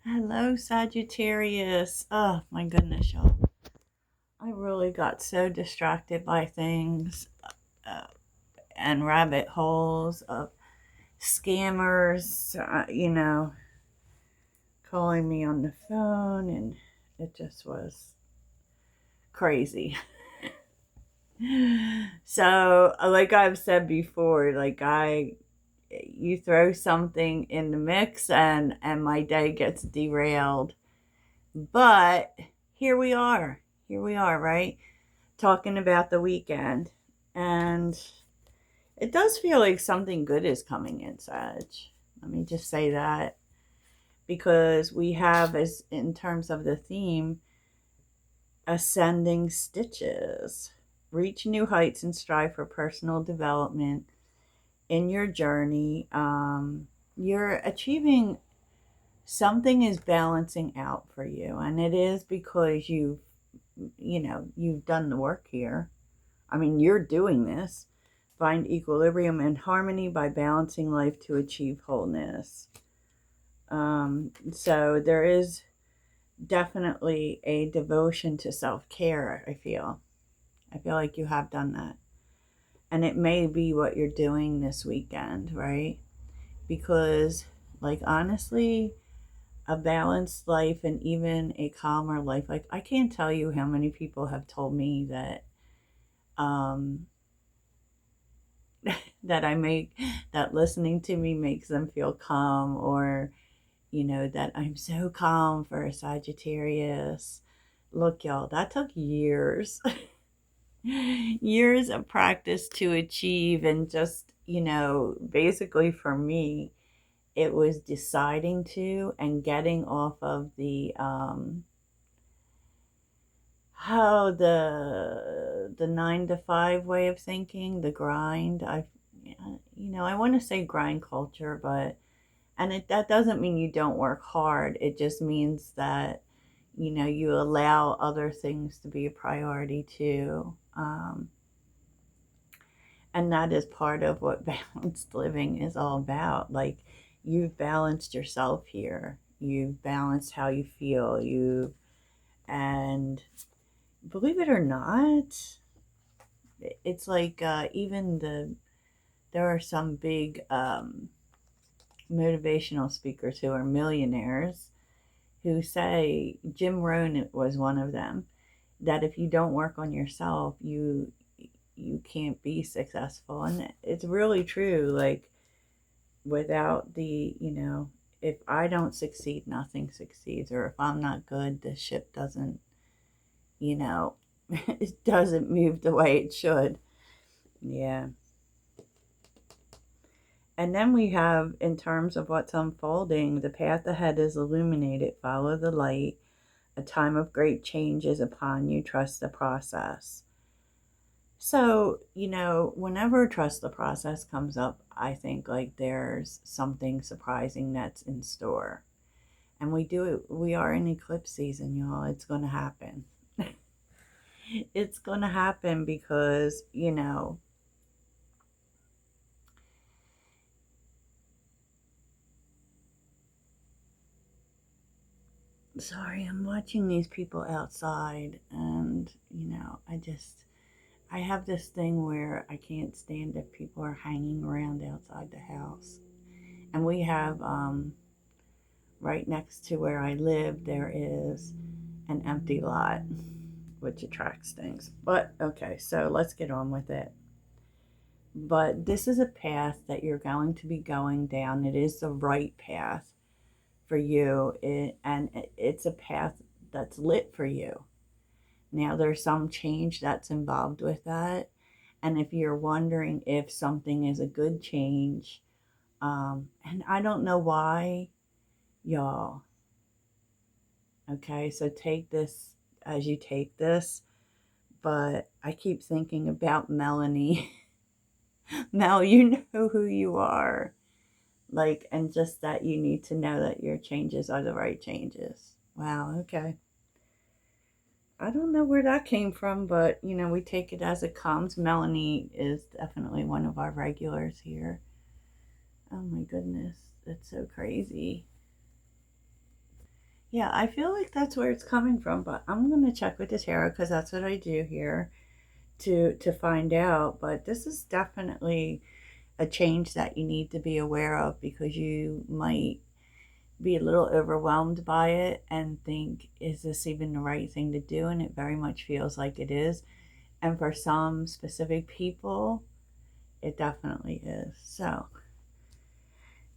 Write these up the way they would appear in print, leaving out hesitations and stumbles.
Hello, Sagittarius. Oh, my goodness, y'all. I really got so distracted by things uh, and rabbit holes of scammers, calling me on the phone, and it just was crazy. So, like I've said before, you throw something in the mix and my day gets derailed. But here we are. Here we are, right? Talking about the weekend. And it does feel like something good is coming in, Sag. Let me just say that. Because we have, as in terms of the theme, ascending stitches. Reach new heights and strive for personal development in your journey. You're achieving something is balancing out for you, and it is because you've done the work here. I mean, you're doing this. Find equilibrium and harmony by balancing life to achieve wholeness. So there is definitely a devotion to self-care. I feel like you have done that, and it may be what you're doing this weekend, right? Because, like, honestly, a balanced life and even a calmer life, like, I can't tell you how many people have told me that um that I make that listening to me makes them feel calm, or that I'm so calm for a Sagittarius. Look, y'all, that took years. Years of practice to achieve, and just basically for me it was deciding to and getting off of the how the 9 to 5 way of thinking, the grind. I want to say grind culture, but that doesn't mean you don't work hard. It just means that you allow other things to be a priority too. And that is part of what balanced living is all about. Like, you've balanced yourself here. You've balanced how you feel. And believe it or not, it's like there are some big motivational speakers who are millionaires who say, Jim Rohn was one of them, that if you don't work on yourself, you can't be successful. And it's really true. Like, without if I don't succeed, nothing succeeds. Or if I'm not good, the ship doesn't, it doesn't move the way it should. Yeah. And then we have, in terms of what's unfolding, the path ahead is illuminated. Follow the light. A time of great change is upon you. Trust the process. So, whenever trust the process comes up, I think like there's something surprising that's in store. And we are in eclipse season, y'all. It's going to happen. It's going to happen because, sorry, I'm watching these people outside, and, I have this thing where I can't stand if people are hanging around outside the house. And we have, right next to where I live, there is an empty lot, which attracts things. But okay, so let's get on with it. But this is a path that you're going to be going down. It is the right path for you, and it's a path that's lit for you. Now, there's some change that's involved with that. And if you're wondering if something is a good change, and I don't know why, y'all. Okay, so take this as you take this. But I keep thinking about Melanie. Mel, you know who you are. Like, and just that you need to know that your changes are the right changes. Wow, okay. I don't know where that came from, but we take it as it comes. Melanie is definitely one of our regulars here. Oh my goodness, that's so crazy. Yeah, I feel like that's where it's coming from, but I'm going to check with the tarot because that's what I do here to find out. But this is definitely a change that you need to be aware of because you might be a little overwhelmed by it and think, is this even the right thing to do? And it very much feels like it is. And for some specific people, it definitely is. So,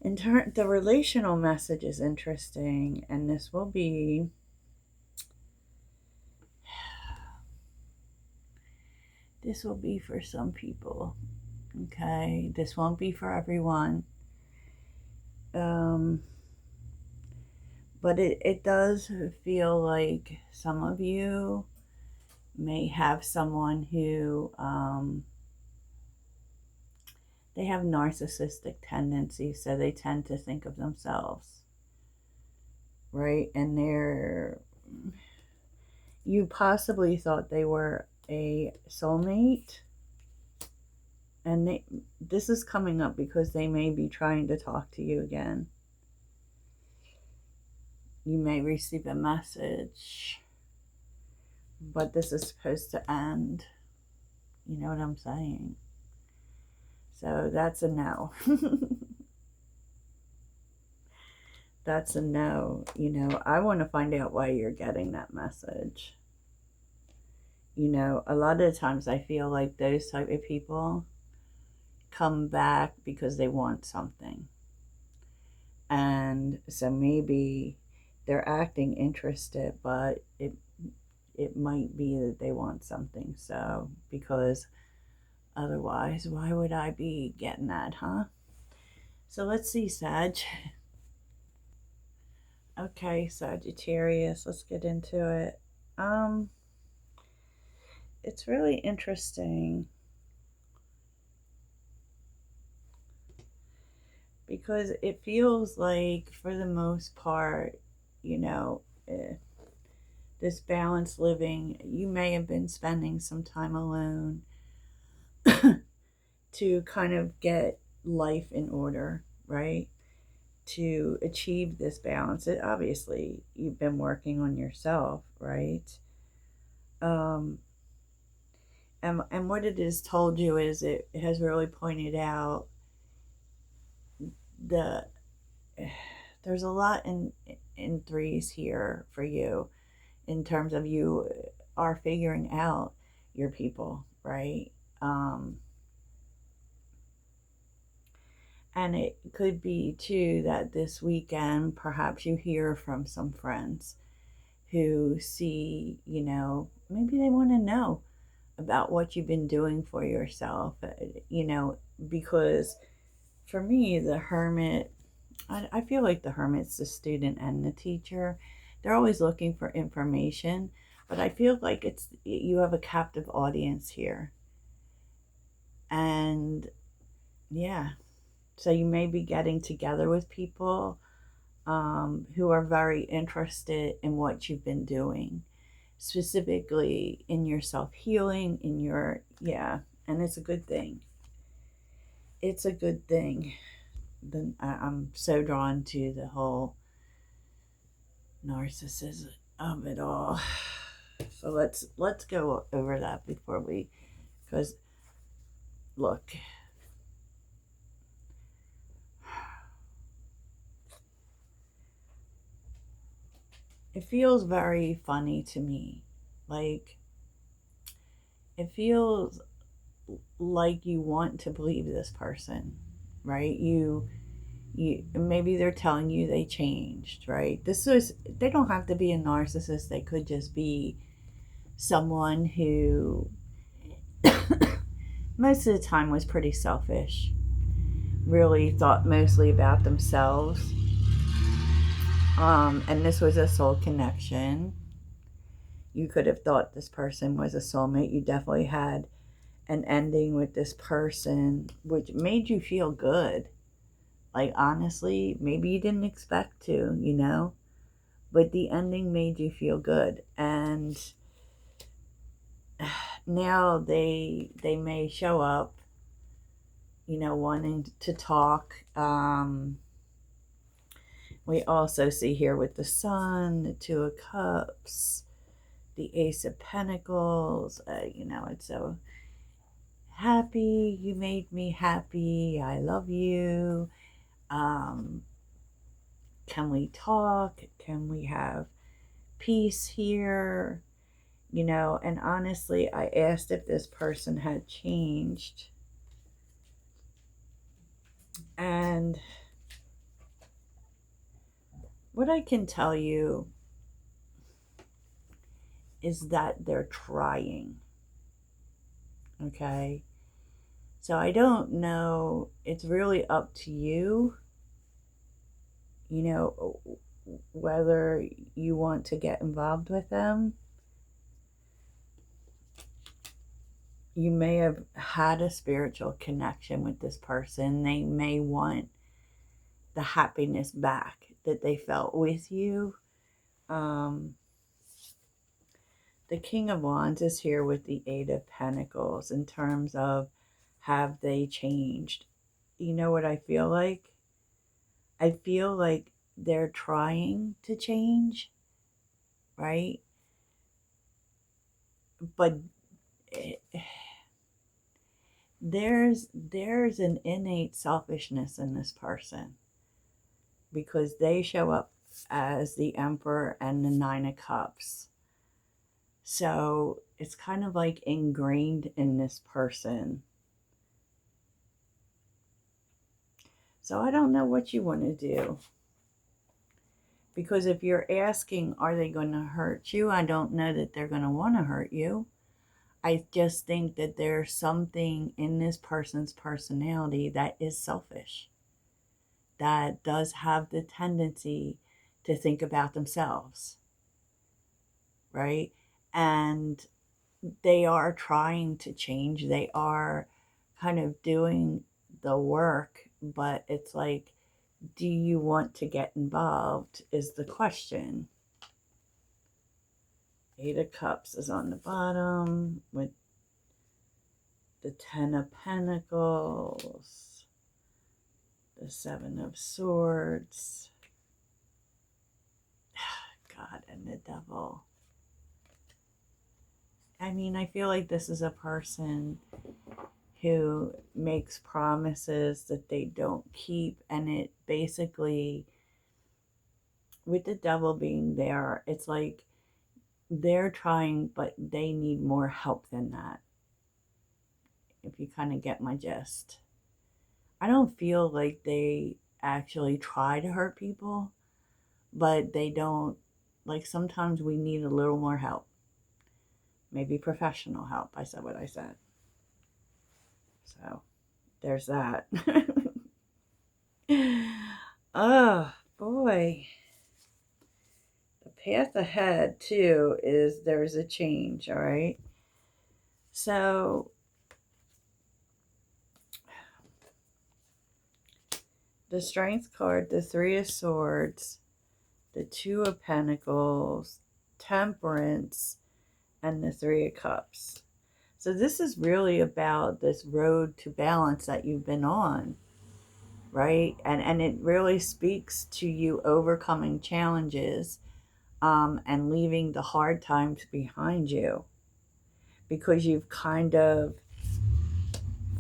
the relational message is interesting, and this will be for some people. Okay, this won't be for everyone. But it does feel like some of you may have someone who they have narcissistic tendencies, so they tend to think of themselves, right? And you possibly thought they were a soulmate, and this is coming up because they may be trying to talk to you again. You may receive a message, but this is supposed to end. You know what I'm saying? So that's a no. That's a no. You know, I want to find out why you're getting that message. You know, a lot of the times I feel like those type of people come back because they want something. And so maybe they're acting interested, but it might be that they want something. So, because otherwise, why would I be getting that, huh? So let's see, Sag. Okay, Sagittarius, let's get into it. It's really interesting because it feels like, for the most part, you know, this balanced living, you may have been spending some time alone to kind of get life in order, right? To achieve this balance. Obviously, you've been working on yourself, right? And what it has told you is it has really pointed out there's a lot in threes here for you, in terms of you are figuring out your people, right? And it could be too that this weekend perhaps you hear from some friends who see, you know, maybe they want to know about what you've been doing for yourself, you know, because for me, the hermit, I feel like the hermit's the student and the teacher. They're always looking for information, but I feel like you have a captive audience here. And yeah, so you may be getting together with people who are very interested in what you've been doing, specifically in your self-healing, and it's a good thing. It's a good thing. I'm so drawn to the whole narcissism of it all. So let's go over that before because look, it feels very funny to me. Like, it feels like you want to believe this person, right? You maybe they're telling you they changed, right? They don't have to be a narcissist. They could just be someone who most of the time was pretty selfish, really thought mostly about themselves. And this was a soul connection. You could have thought this person was a soulmate. You definitely had an ending with this person, which made you feel good. Like, honestly, maybe you didn't expect to, you know, but the ending made you feel good. And now they may show up, you know, wanting to talk, We also see here with the Sun, the Two of Cups, the Ace of Pentacles. It's so happy. You made me happy. I love you. Um, can we talk? Can we have peace here? And honestly, I asked if this person had changed. And what I can tell you is that they're trying. Okay? So I don't know. It's really up to you, whether you want to get involved with them. You may have had a spiritual connection with this person. They may want the happiness back that they felt with you. The King of Wands is here with the Eight of Pentacles in terms of, have they changed? You know what I feel like? I feel like they're trying to change, right? But there's an innate selfishness in this person, because they show up as the Emperor and the Nine of Cups. So it's kind of like ingrained in this person. So I don't know what you want to do. Because if you're asking, are they going to hurt you? I don't know that they're going to want to hurt you. I just think that there's something in this person's personality that is selfish, that does have the tendency to think about themselves, right? And they are trying to change. They are kind of doing the work, but it's like, do you want to get involved is the question. Eight of Cups is on the bottom with the Ten of Pentacles, the Seven of Swords, God, and the Devil. I mean, I feel like this is a person who makes promises that they don't keep, and it basically, with the Devil being there, it's like they're trying, but they need more help than that, if you kind of get my gist. I don't feel like they actually try to hurt people, but they don't. Like, sometimes we need a little more help. Maybe professional help. I said what I said. So there's that. Oh boy. The path ahead too is there's a change. All right. So the Strength card, the Three of Swords, the Two of Pentacles, Temperance, and the Three of Cups. So this is really about this road to balance that you've been on, right? And it really speaks to you overcoming challenges, and leaving the hard times behind you, because you've kind of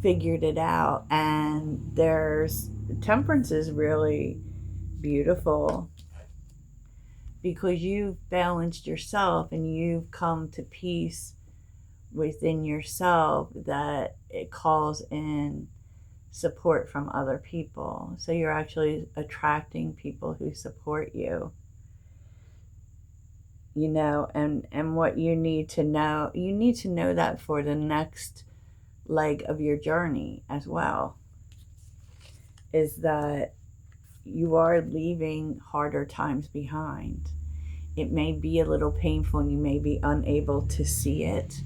figured it out. And there's Temperance is really beautiful, because you've balanced yourself and you've come to peace within yourself, that it calls in support from other people. So you're actually attracting people who support you, and what you need to know that for the next leg of your journey as well, is that you are leaving harder times behind. It may be a little painful and you may be unable to see it,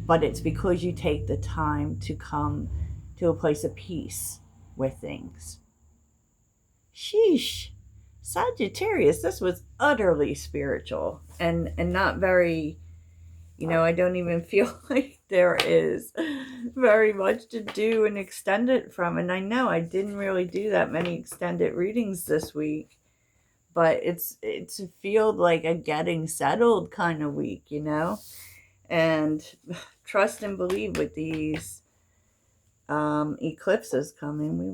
but it's because you take the time to come to a place of peace with things. Sheesh. Sagittarius, this was utterly spiritual and not very, I don't even feel like there is very much to do and extend it from. And I know I didn't really do that many extended readings this week. but it's feel like a getting settled kind of week, you know. And trust and believe with these eclipses coming, we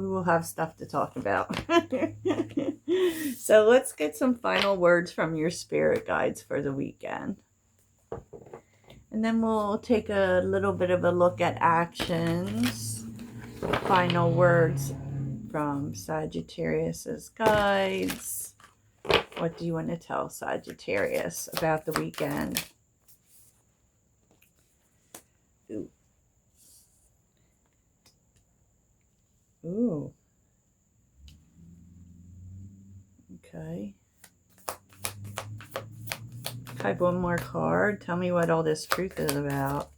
will have stuff to talk about. So let's get some final words from your spirit guides for the weekend. And then we'll take a little bit of a look at actions. Final words from Sagittarius's guides. What do you want to tell Sagittarius about the weekend? Ooh. Ooh. Okay. Type one more card. Tell me what all this truth is about.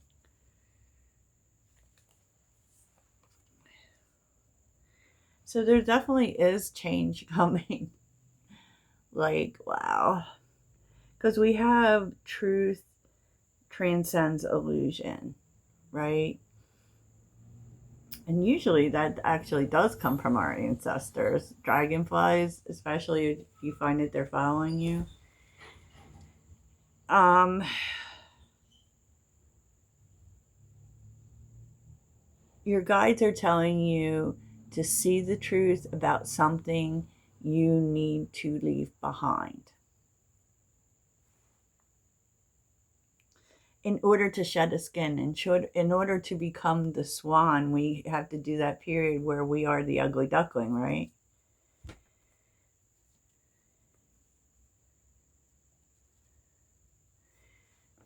So there definitely is change coming. Like, wow. Because we have truth transcends illusion, right? And usually that actually does come from our ancestors. Dragonflies, especially if you find that they're following you. Your guides are telling you to see the truth about something you need to leave behind. In order to shed a skin, in order to become the swan, we have to do that period where we are the ugly duckling, right?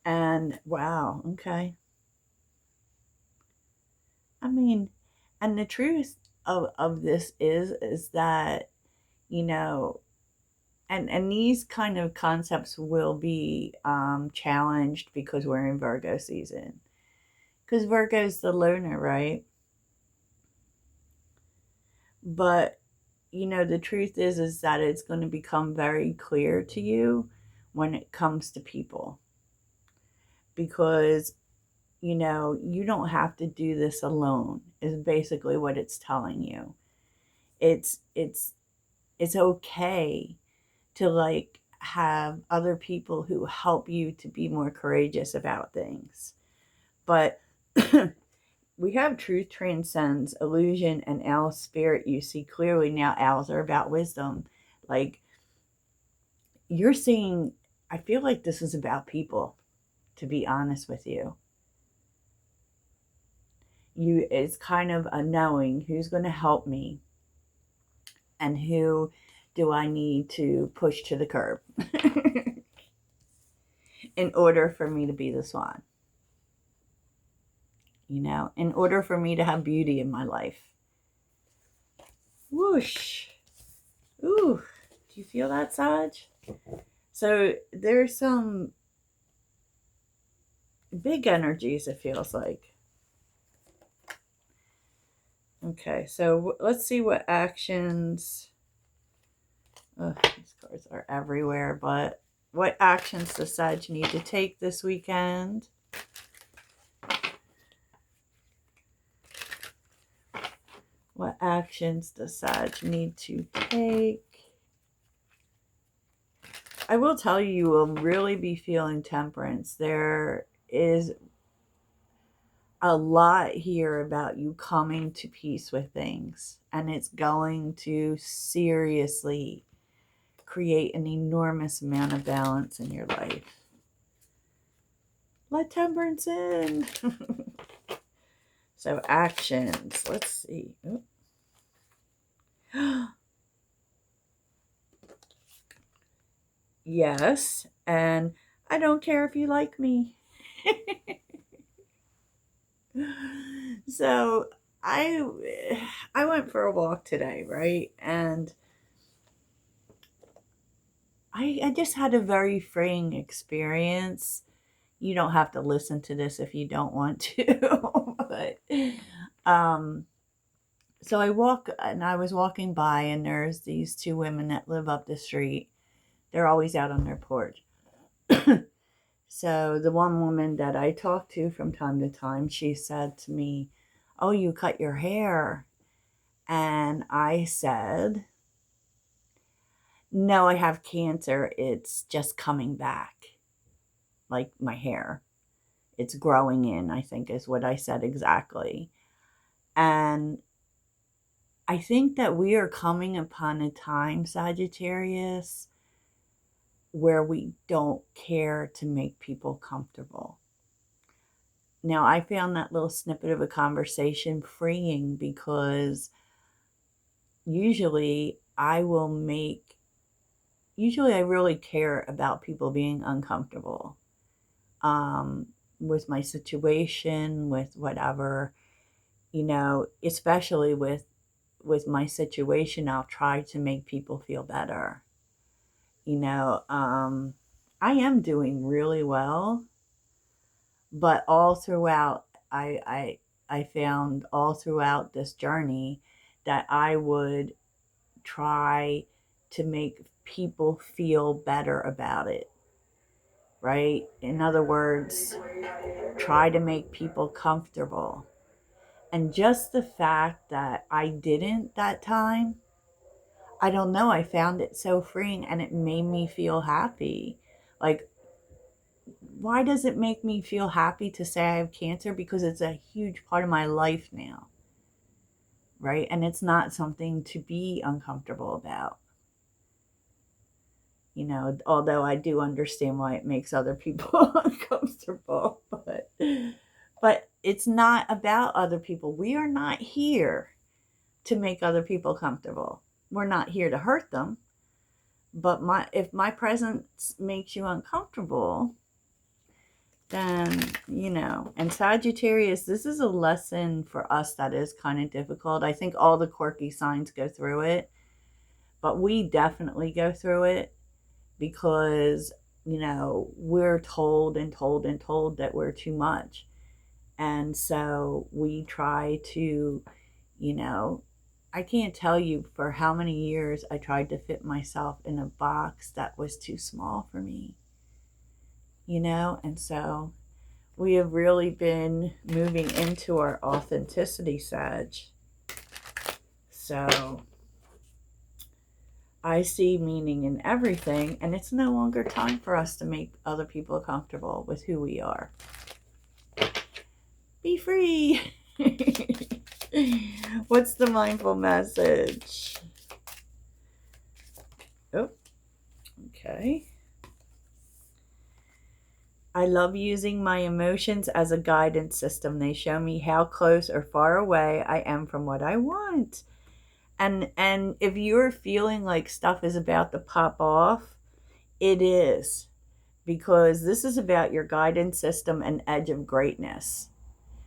And wow, okay. I mean, and the truth of this is that, you know, and these kind of concepts will be challenged because we're in Virgo season. Because Virgo's the loner, right? But, you know, the truth is that it's going to become very clear to you when it comes to people. Because, you know, you don't have to do this alone, is basically what it's telling you. It's okay to like have other people who help you to be more courageous about things. But we have truth transcends illusion and owl spirit. You see clearly now owls are about wisdom. Like you're seeing, I feel like this is about people, to be honest with you. It's kind of a knowing who's going to help me and who do I need to push to the curb in order for me to be the swan. You know, in order for me to have beauty in my life. Whoosh. Ooh, do you feel that, Sag? So there's some big energies, it feels like. Okay, so let's see what actions. These cards are everywhere, but what actions does Sag need to take this weekend? What actions does Sag need to take? I will tell you, you will really be feeling temperance. There is a lot here about you coming to peace with things, and it's going to seriously create an enormous amount of balance in your life. Let temperance in. So actions, let's see. Yes, and I don't care if you like me. So I went for a walk today, right? And I just had a very freeing experience. You don't have to listen to this if you don't want to. But so I was walking by, and there's these two women that live up the street. They're always out on their porch. So the one woman that I talk to from time to time, she said to me, "Oh, you cut your hair." And I said, no, I have cancer. It's just coming back, like my hair. It's growing in, I think is what I said exactly. And I think that we are coming upon a time, Sagittarius, where we don't care to make people comfortable. Now, I found that little snippet of a conversation freeing because usually I really care about people being uncomfortable with my situation, with whatever, especially with my situation. I'll try to make people feel better. I am doing really well, but all throughout, I found all throughout this journey that I would try to make people feel better about it, right? In other words, try to make people comfortable. And just the fact that I didn't that time, I don't know, I found it so freeing and it made me feel happy. Like, why does it make me feel happy to say I have cancer? Because it's a huge part of my life now, right? And it's not something to be uncomfortable about. Although I do understand why it makes other people uncomfortable, but it's not about other people. We are not here to make other people comfortable. We're not here to hurt them. But if my presence makes you uncomfortable, then, and Sagittarius, this is a lesson for us that is kind of difficult. I think all the quirky signs go through it, but we definitely go through it because, we're told and told and told that we're too much. And so we try to, I can't tell you for how many years I tried to fit myself in a box that was too small for me, and so we have really been moving into our authenticity, Sag. So I see meaning in everything, and it's no longer time for us to make other people comfortable with who we are. Be free. What's the mindful message? Oh, okay. I love using my emotions as a guidance system. They show me how close or far away I am from what I want. And if you're feeling like stuff is about to pop off, it is. Because this is about your guidance system and edge of greatness.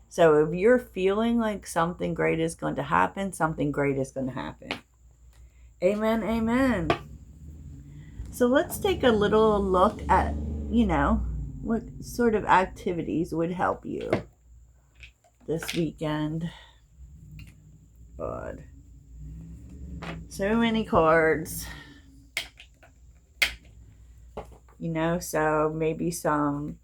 So if you're feeling like something great is going to happen, something great is going to happen. Amen, amen. So let's take a little look at, what sort of activities would help you this weekend. God. So many cards. So maybe some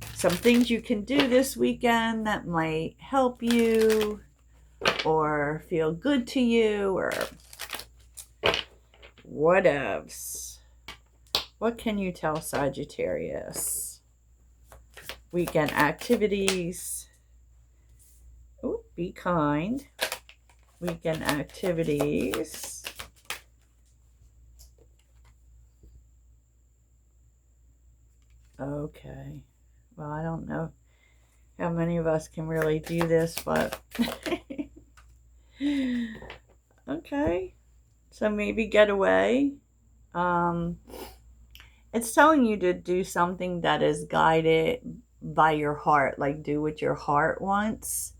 things you can do this weekend that might help you or feel good to you or whatevs. What can you tell Sagittarius? Weekend activities. Oh, be kind. Weekend activities. Okay. Well, I don't know how many of us can really do this, but okay. So maybe get away. It's telling you to do something that is guided by your heart, like do what your heart wants.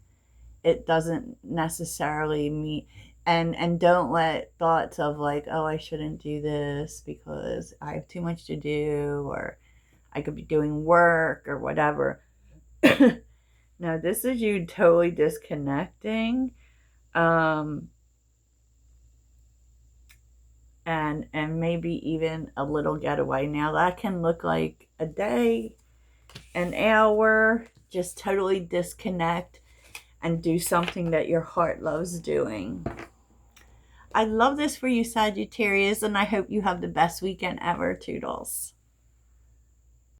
It doesn't necessarily mean, and don't let thoughts of like, oh, I shouldn't do this because I have too much to do, or I could be doing work or whatever. No, this is you totally disconnecting, and maybe even a little getaway. Now that can look like a day, an hour, just totally disconnect and do something that your heart loves doing. I love this for you, Sagittarius, and I hope you have the best weekend ever. Toodles.